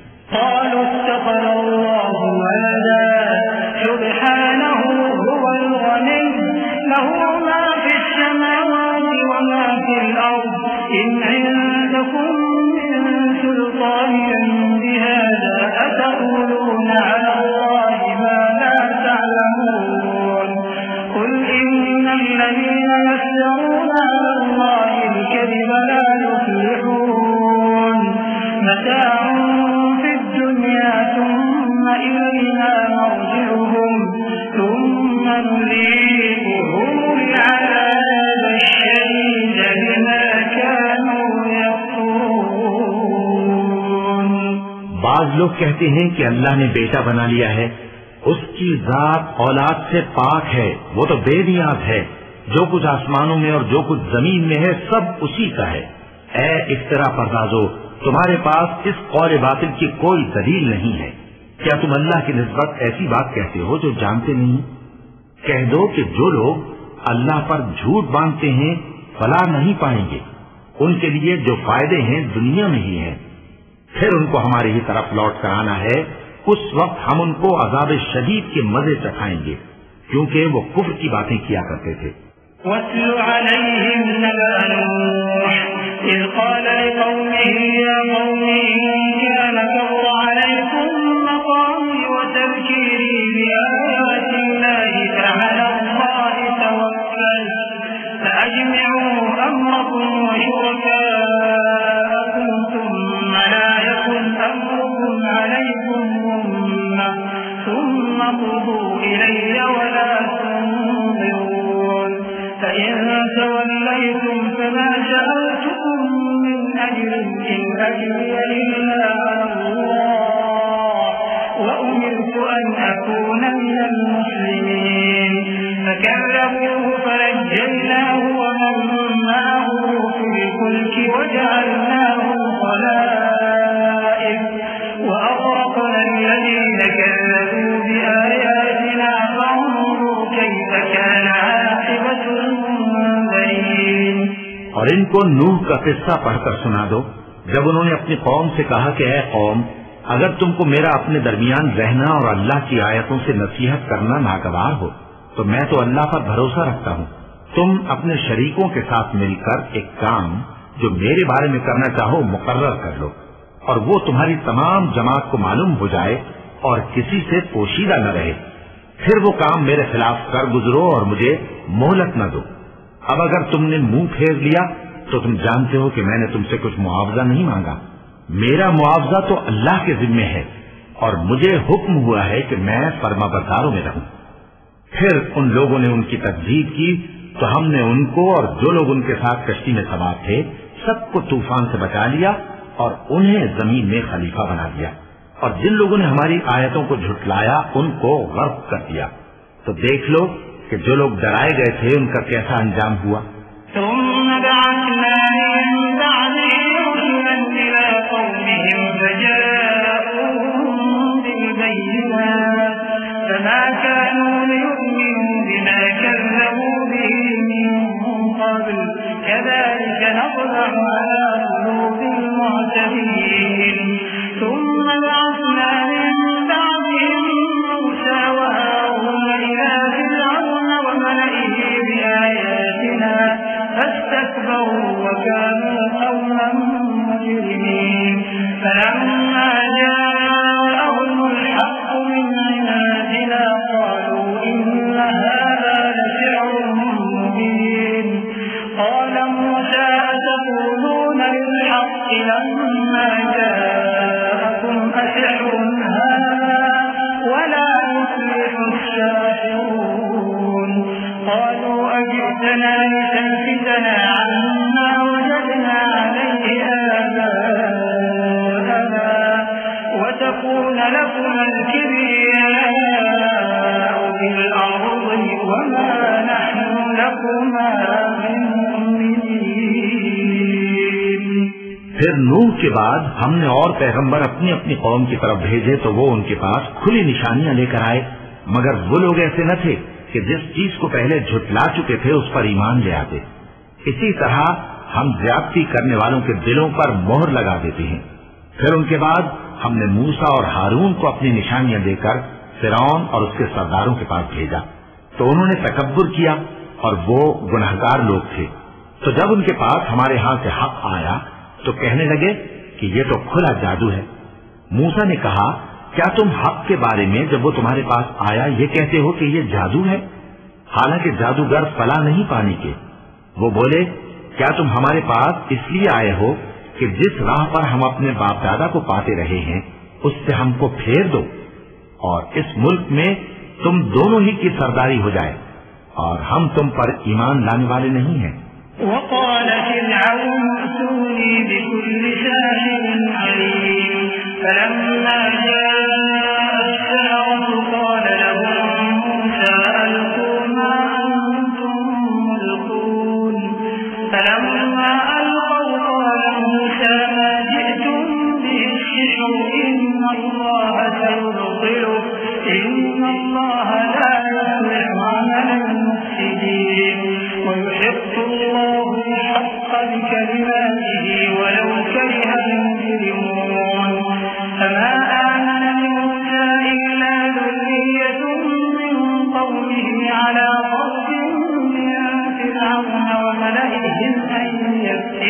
बाज लोग कहते हैं कि अल्लाह ने बेटा बना लिया है, उसकी जात औलाद से पाक है, वो तो बेनियाज है। जो कुछ आसमानों में और जो कुछ जमीन में है सब उसी का है। ऐ इफ्तरा परदाजो, तुम्हारे पास इस कौल बातिल की कोई दलील नहीं है। क्या तुम अल्लाह की निस्बत ऐसी बात कहते हो जो जानते नहीं? कह दो कि जो लोग अल्लाह पर झूठ बांधते हैं फलाह नहीं पाएंगे, उनके लिए जो फायदे हैं दुनिया में ही हैं। फिर उनको हमारी ही तरफ लौट कर आना है, उस वक्त हम उनको अज़ाब शदीद के मजे चखाएंगे, क्योंकि वो कुफ्र की बातें किया करते थे। वत्लु अलैहिम नबअ नूह इज़ क़ाल लिक़ौमिही या क़ौमी इन कान कबुरा अलैकुम मक़ामी व तज़कीरी बिआयातिल्लाहि फअला अल्लाहि तवक्कलtu फअजमि'ू अम्रकुम व शुरकाअकुम थुम्मा ला यकुन अम्रुकुम अलैकुम गुम्मah थुम्मा क़ुदू इलैय व ला तुनज़िरून فإن توليتم فما سألتكم من أجر إن أجري إلا على الله وأمرت أن أكون من المسلمين فكذبوه فنجيناه ومن معه في الفلك وجعلناهم خلائف وأغرقنا الذين كذبوا بآياتنا فانظر كيف كان عاقبة المنذرين। और इनको नूह का किस्सा पढ़कर सुना दो, जब उन्होंने अपनी कौम से कहा कि ऐ कौम, अगर तुमको मेरा अपने दरमियान रहना और अल्लाह की आयतों से नसीहत करना नागवार हो तो मैं तो अल्लाह पर भरोसा रखता हूँ। तुम अपने शरीकों के साथ मिलकर एक काम जो मेरे बारे में करना चाहो मुकर्रर कर लो, और वो तुम्हारी तमाम जमात को मालूम हो जाए और किसी से पोशीदा न रहे। फिर वो काम मेरे खिलाफ कर गुजरो और मुझे मोहलत न दो। अब अगर तुमने मुंह फेर लिया तो तुम जानते हो कि मैंने तुमसे कुछ मुआवजा नहीं मांगा। मेरा मुआवजा तो अल्लाह के जिम्मे है और मुझे हुक्म हुआ है कि मैं फरमाबरदारों में रहूं। फिर उन लोगों ने उनकी तकजीब की तो हमने उनको और जो लोग उनके साथ कश्ती में सवार थे सबको तूफान से बचा लिया और उन्हें जमीन में खलीफा बना दिया, और जिन लोगों ने हमारी आयतों को झुटलाया उनको गर्क कर दिया। तो देख लो कि जो लोग डराए गए थे उनका कैसा अंजाम हुआ। फिर नूह के बाद हमने और पैगंबर अपनी अपनी कौम की तरफ भेजे तो वो उनके पास खुली निशानियां लेकर आए, मगर वो लोग ऐसे न थे कि जिस चीज को पहले झुटला चुके थे उस पर ईमान ले आते। इसी तरह हम ज्यादती करने वालों के दिलों पर मोहर लगा देते हैं। फिर उनके बाद हमने मूसा और हारून को अपनी निशानियां देकर फिरौन और उसके सरदारों के पास भेजा, तो उन्होंने तकब्बुर किया और वो गुनहगार लोग थे। तो जब उनके पास हमारे हाथ से हक आया तो कहने लगे कि ये तो खुला जादू है। मूसा ने कहा, क्या तुम हक के बारे में जब वो तुम्हारे पास आया ये कहते हो कि ये जादू है, हालांकि जादूगर फला नहीं पाने के। वो बोले, क्या तुम हमारे पास इसलिए आए हो कि जिस राह पर हम अपने बाप दादा को पाते रहे हैं उससे हमको फेर दो और इस मुल्क में तुम दोनों ही की सरदारी हो जाए, और हम तुम पर ईमान लाने वाले नहीं हैं। وقال فرعون ائتوني بكل ساحر عليم فلما جاء السحرة قال لهم موسى ألقوا ما أنتم ملقون فلما ألقوا قال موسى ما جئتم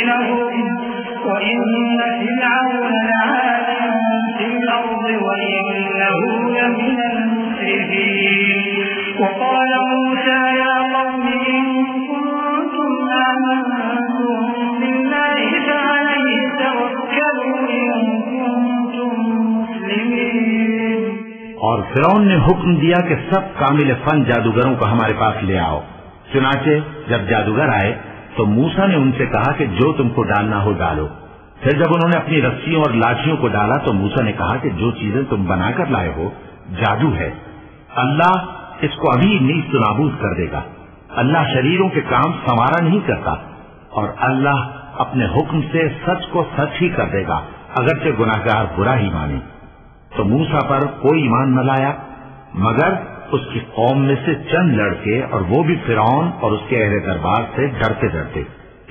بينهم وإن فرعون لعال في الأرض وإنه لمن المسرفين وقال موسى يا قوم إن كنتم آمنتم بالله فعليه توكلوا إن كنتم مسلمين। और फिरौन ने हुक्म दिया कि सब कामिल फन जादूगरों को हमारे पास ले आओ। चुनाचे जब जादूगर आए तो मूसा ने उनसे कहा कि जो तुमको डालना हो डालो। फिर जब उन्होंने अपनी रस्सियों और लाठियों को डाला तो मूसा ने कहा कि जो चीजें तुम बनाकर लाए हो जादू है, अल्लाह इसको अभी नीस्त नाबूद कर देगा। अल्लाह शरीरों के काम संवारा नहीं करता और अल्लाह अपने हुक्म से सच को सच ही कर देगा, अगरचे गुनाहगार बुरा ही माने। तो मूसा पर कोई ईमान न लाया मगर उसकी कौम में से चंद लड़के, और वो भी फिरौन और उसके अहले दरबार से डरते डरते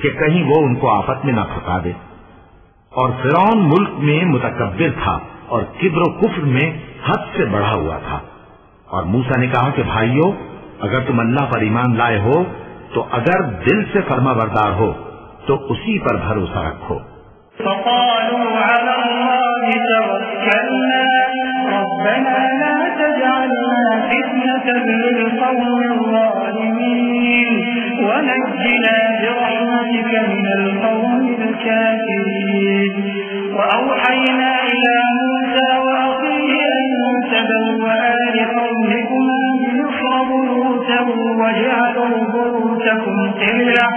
कि कहीं वो उनको आफत में न फंसा दे। और फिरौन मुल्क में मुतकब्बिर था और किब्र कुफ्र में हद से बढ़ा हुआ था। और मूसा ने कहा कि भाइयों, अगर तुम अल्लाह पर ईमान लाए हो तो अगर दिल से फरमाबरदार हो तो उसी पर भरोसा रखो। ربنا لا تجعلنا فتنة للقوم الظالمين ونجنا برحمتك من القوم الكافرين وأوحينا إلى موسى وأخيه أن تبوأ لقومكم بمصر بيوتا واجعلوا بيوتكم قبلة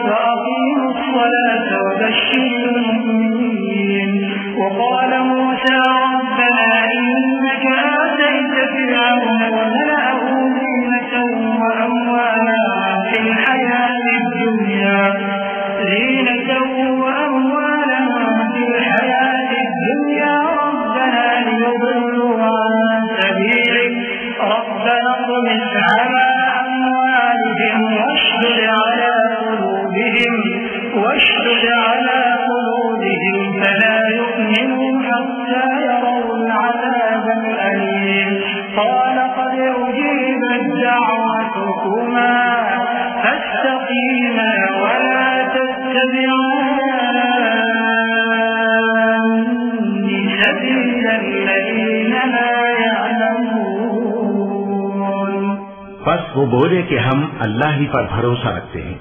وأقيموا الصلاة وبشر المؤمنين وقال موسى ربنا إنك آتيت فرعون وملأه زينة وأموالا في الحياة الدنيا ربنا ليضلوا عن سبيلك ربنا اطمس على أموالهم واشدد على قلوبهم فلا يؤمنوا حتى يروا العذاب الأليم قال قد أجيبت دعوتكما فاستقيما ولا تتبعان سبيل الذين لا يعلمون। बस वो बोले कि हम अल्लाह ही पर भरोसा रखते हैं।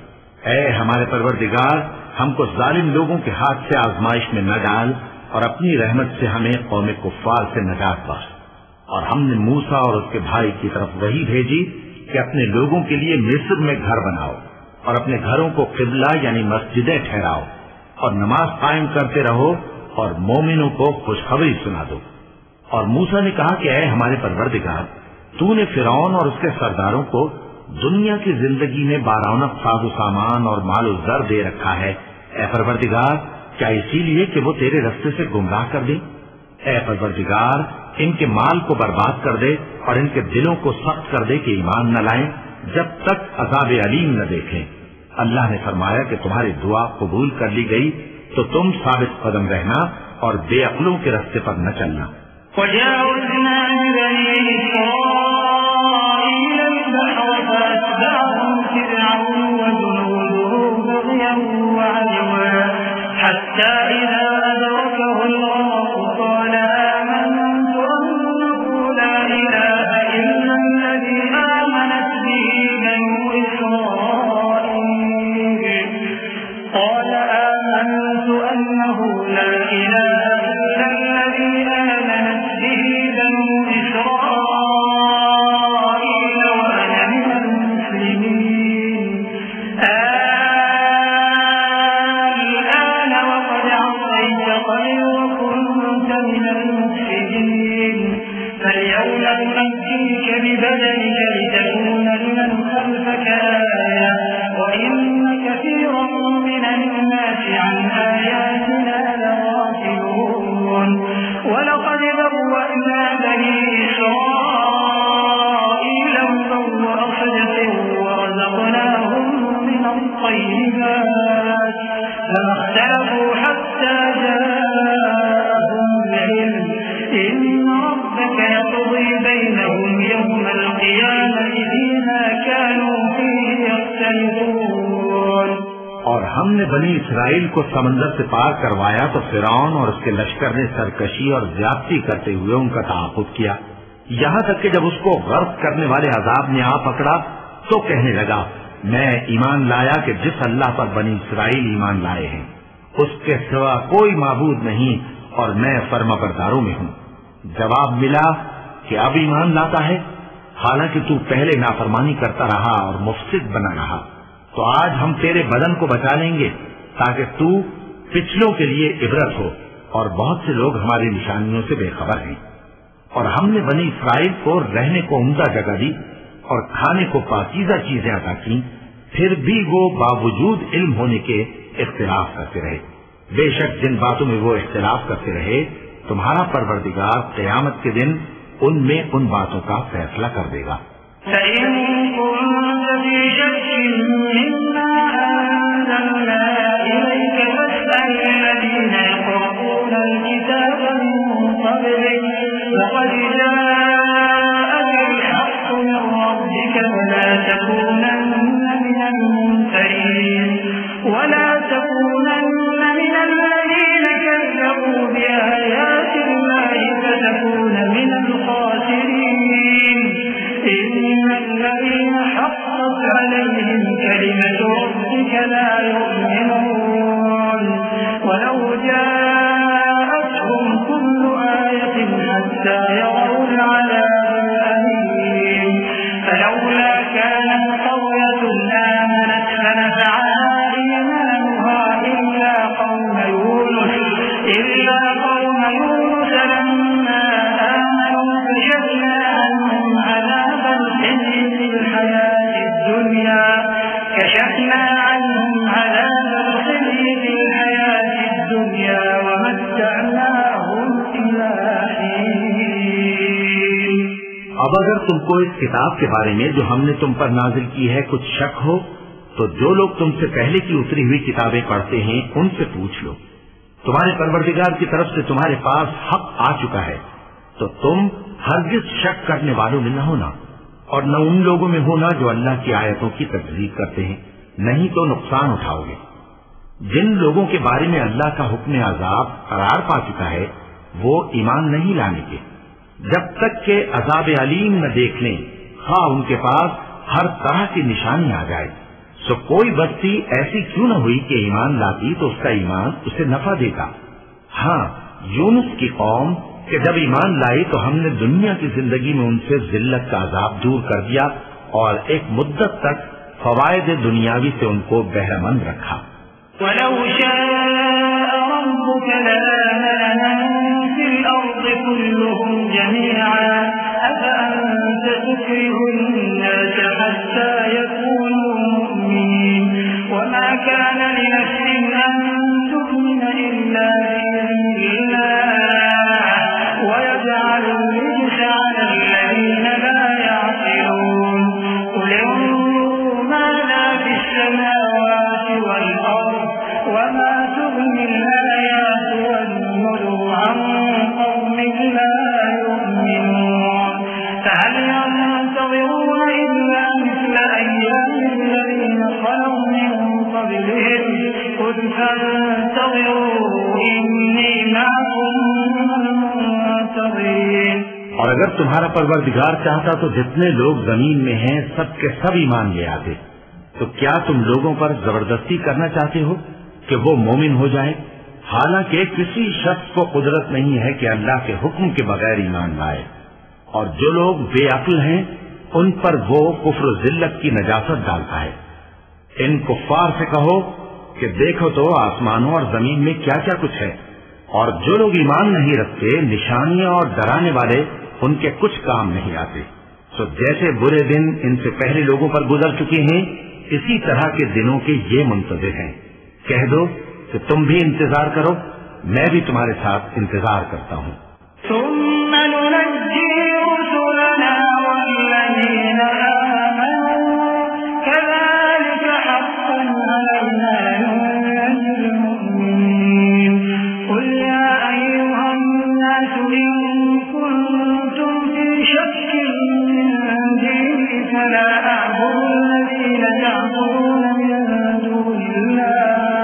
ऐ हमारे परवरदिगार, हमको जालिम लोगों के हाथ से आजमाइश में न डाल और अपनी रहमत से हमें कौम कुफ्फार से नजात बख्श। और हमने मूसा और उसके भाई की तरफ वही भेजी कि अपने लोगों के लिए मिस्र में घर बनाओ और अपने घरों को किबला यानी मस्जिदें ठहराओ और नमाज कायम करते रहो और मोमिनों को खुशखबरी सुना दो। और मूसा ने कहा कि ऐ हमारे परवरदिगार, तूने फिरौन और उसके सरदारों को दुनिया की जिंदगी में बारौनक साजो सामान और मालो जर दे रखा है। ऐ परवरदिगार, क्या इसीलिए कि वो तेरे रास्ते से गुमराह कर दे? ऐ परवरदिगार, इनके माल को बर्बाद कर दे और इनके दिलों को सख्त कर दे कि ईमान न लाएं जब तक अज़ाब अलीम न देखें। अल्लाह ने फरमाया कि तुम्हारी दुआ कबूल कर ली गई तो तुम साबित कदम रहना और बेअक्लों के रास्ते पर न चलना। حتى إذا أدركه الغرق قال آمنت أنه لا إله إلا الذي آمنت به بنو إسرائيل قال آمنت أنه لا إله إلا الذي آمنت به بنو إسرائيل وأنا من المسلمين وكنت من المفسدين فاليوم ننجيك ببدنك لتكون لمن خلفك آية وإن كثيرا من الناس عن آياتنا لغافلون ولقد بوأنا بني إسرائيل مبوأ صدق ورزقناهم من الطيبات فما اختلفوا حتى جاءهم العلم إن ربك يقضي بينهم يوم القيامة فيما كانوا فيه يختلفون। और हमने बनी इसराइल को समंदर से पार करवाया तो फिरौन और उसके लश्कर ने सरकशी और ज्यादती करते हुए उनका तआखुद किया, यहाँ तक कि जब उसको गर्क करने वाले अजाब ने आ पकड़ा तो कहने लगा, मैं ईमान लाया कि जिस अल्लाह पर बनी इसराइल ईमान लाए हैं उसके सिवा कोई माबूद नहीं और मैं फर्माबरदारों में हूँ। जवाब मिला कि अब ईमान लाता है, हालांकि तू पहले नाफरमानी करता रहा और मुफसिद बना रहा। तो आज हम तेरे बदन को बचा लेंगे ताकि तू पिछलों के लिए इबरत हो, और बहुत से लोग हमारी निशानियों से बेखबर हैं। और हमने बनी इसराइल को रहने को उम्दा जगह दी और खाने को पाकीज़ा चीजें अता की, फिर भी वो बावजूद इल्म होने के इख्तिलाफ करते रहे। बेशक जिन बातों में वो इख्तिलाफ करते रहे, तुम्हारा परवरदिगार क़यामत के दिन उनमें उन बातों का फैसला कर देगा। अब अगर तुमको इस किताब के बारे में जो हमने तुम पर नाजिल की है कुछ शक हो, तो जो लोग तुमसे पहले की उतरी हुई किताबें पढ़ते हैं उनसे पूछ लो। तुम्हारे परवरदिगार की तरफ से तुम्हारे पास हक आ चुका है, तो तुम हरगिज शक करने वालों में न होना और न उन लोगों में होना जो अल्लाह की आयतों की तकज़ीब करते हैं, नहीं तो नुकसान उठाओगे। जिन लोगों के बारे में अल्लाह का हुक्म अजाब करार पा चुका है वो ईमान नहीं लाने के, जब तक के अजाब अलीम न देख लें, हाँ उनके पास हर तरह की निशानी आ जाए। सो कोई बस्ती ऐसी क्यों न हुई कि ईमान लाती तो उसका ईमान उसे नफा देगा। हाँ, यूनुस की कौम कि जब ईमान लाई तो हमने दुनिया की जिंदगी में उनसे जिल्लत का अजाब दूर कर दिया और एक मुद्दत तक फवायद दुनियावी से उनको बहरमंद रखा। और अगर तुम्हारा परवरदिगार चाहता तो जितने लोग जमीन में हैं सबके सब ईमान ले आते। तो क्या तुम लोगों पर जबरदस्ती करना चाहते हो कि वो मोमिन हो जाए? हालांकि किसी शख्स को कुदरत नहीं है कि अल्लाह के हुक्म के बगैर ईमान लाए। और जो लोग बेअक्ल हैं उन पर वो कुफ्र जिल्लत की नजासत डालता है। इन कुफ्फार से कहो कि देखो तो आसमानों और जमीन में क्या क्या कुछ है, और जो लोग ईमान नहीं रखते निशानियां और डराने वाले उनके कुछ काम नहीं आते। तो जैसे बुरे दिन इनसे पहले लोगों पर गुजर चुके हैं, इसी तरह के दिनों के ये मुंतज़िर हैं। कह दो कि तुम भी इंतजार करो, मैं भी तुम्हारे साथ इंतजार करता हूँ। فلا أعبد الذين تعبدون من دون الله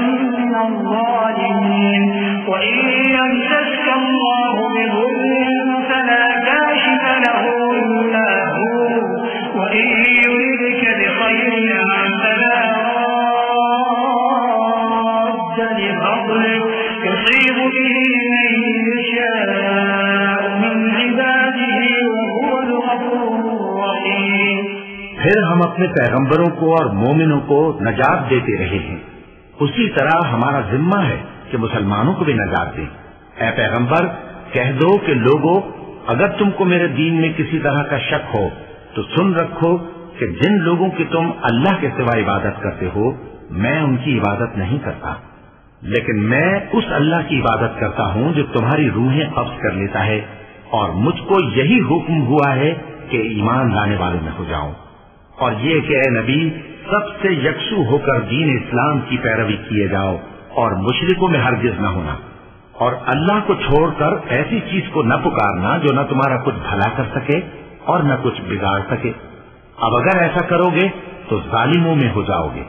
من الظالمين وإن يمسسك الله بضر فلا كاشف له إلا هو وإن يردك بخير فلا راد لفضله يصيب به من يشاء من عباده وهو الغفور الرحيم। फिर हम अपने पैगंबरों को और मोमिनों को नजात देते रहे हैं, उसी तरह हमारा जिम्मा है कि मुसलमानों को भी नजात दें। ऐ पैगंबर, कह दो कि लोगों, अगर तुमको मेरे दीन में किसी तरह का शक हो तो सुन रखो कि जिन लोगों की तुम अल्लाह के सिवा इबादत करते हो, मैं उनकी इबादत नहीं करता, लेकिन मैं उस अल्लाह की इबादत करता हूँ जो तुम्हारी रूहें कब्ज कर लेता है, और मुझको यही हुक्म हुआ है कि ईमान लाने वालों में हो जाऊं। और ये कि ऐ नबी, सबसे यकसू होकर दीन इस्लाम की पैरवी किए जाओ और मुशरिकों में हरगिज न होना, और अल्लाह को छोड़कर ऐसी चीज को न पुकारना जो न तुम्हारा कुछ भला कर सके और न कुछ बिगाड़ सके। अब अगर ऐसा करोगे तो जालिमों में हो जाओगे,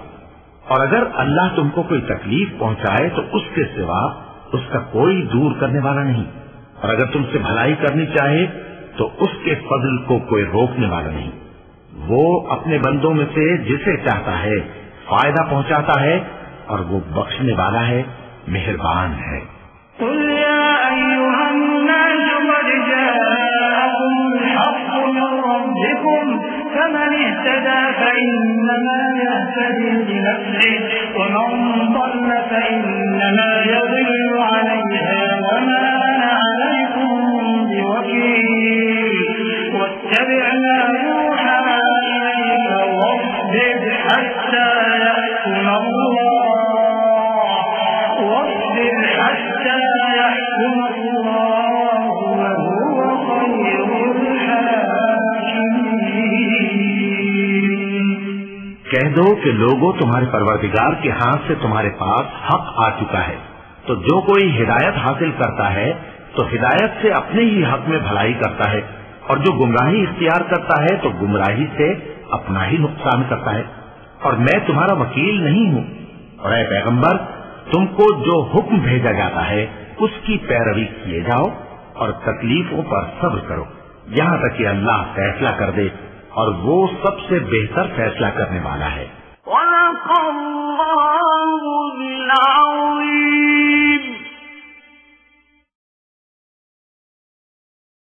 और अगर अल्लाह तुमको कोई तकलीफ पहुंचाए तो उसके सिवा उसका कोई दूर करने वाला नहीं, और अगर तुमसे भलाई करनी चाहे तो उसके फजल को कोई रोकने वाला नहीं। वो अपने बंदों में से जिसे चाहता है फायदा पहुंचाता है, और वो बख्शने वाला है, मेहरबान है। فمن اهتدى فإنما يهتدي لنفسه ومن ضل فإنما يضل عليها وما أنا عليكم بوكيل واتبع ما يوحى إليك واصبر حتى يحكم الله وهو خير कह दो कि लोगों, तुम्हारे परवरदिगार के हाथ से तुम्हारे पास हक आ चुका है, तो जो कोई हिदायत हासिल करता है तो हिदायत से अपने ही हक में भलाई करता है, और जो गुमराही इख्तियार करता है तो गुमराही से अपना ही नुकसान करता है, और मैं तुम्हारा वकील नहीं हूँ। और ऐ पैगंबर, तुमको जो हुक्म भेजा जाता है उसकी पैरवी किए जाओ और तकलीफों पर सब्र करो, यहाँ तक कि अल्लाह फैसला कर दे, और वो सबसे बेहतर फैसला करने वाला है।